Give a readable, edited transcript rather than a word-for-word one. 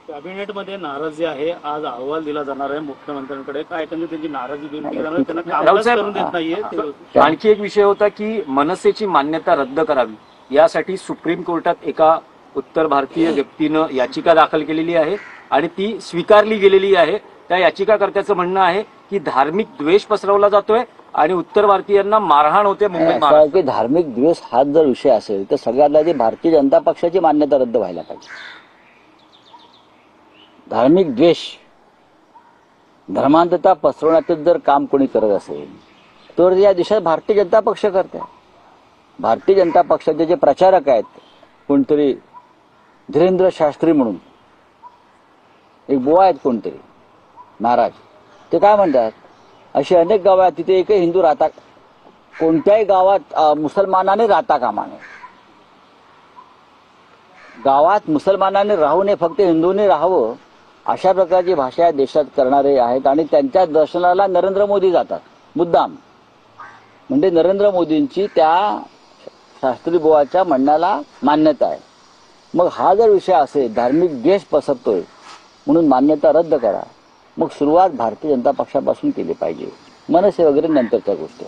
कॅबिनेटमध्ये नाराजी आहे, आज अहवाल दिला जाणार आहे मुख्यमंत्र्यांकडे. काय एकंदरीत त्यांची नाराजी दूर केली जाणार, त्यांना कामकाज करून देत नाहीये. आणखी एक विषय होता की मनसेची मान्यता रद्द करावी, यासाठी सुप्रीम कोर्टात एका उत्तर भारतीय व्यक्तीनं याचिका दाखल केलेली आहे आणि ती स्वीकारली गेलेली आहे. त्या याचिकाकर्त्याचं म्हणणं आहे की धार्मिक द्वेष पसरवला जातोय आणि उत्तर भारतीयांना मारहाण होते मुंबईत. की धार्मिक द्वेष हा जर विषय असेल तर सगळ्यात आधी भारतीय जनता पक्षाची मान्यता रद्द व्हायला पाहिजे. धार्मिक द्वेष, धर्मांधता पसरवण्याचं जर काम कोणी करत असेल तर या दिशेत भारतीय जनता पक्ष करते. भारतीय जनता पक्षाचे जे प्रचारक आहेत, कोणतरी धीरेंद्र शास्त्री म्हणून एक बुवा आहेत कोणतरी महाराज, ते काय म्हणतात, अशी अनेक गावं आहेत तिथे एकही हिंदू राहता, कोणत्याही गावात मुसलमानाने राहता कामा नये. गावात मुसलमानाने राहू नये, फक्त हिंदूंनी राहावं, अशा प्रकारची भाषा या देशात करणारे आहेत. आणि त्यांच्या दर्शनाला नरेंद्र मोदी जातात मुद्दाम. म्हणजे नरेंद्र मोदींची त्या शास्त्री बुवाच्या म्हणण्याला मान्यता आहे. मग हा जर विषय असेल, धार्मिक द्वेष पसरतोय म्हणून मान्यता रद्द करा, मग सुरुवात भारतीय जनता पक्षापासून केली पाहिजे. मनसे वगैरे नंतरच्या गोष्टी.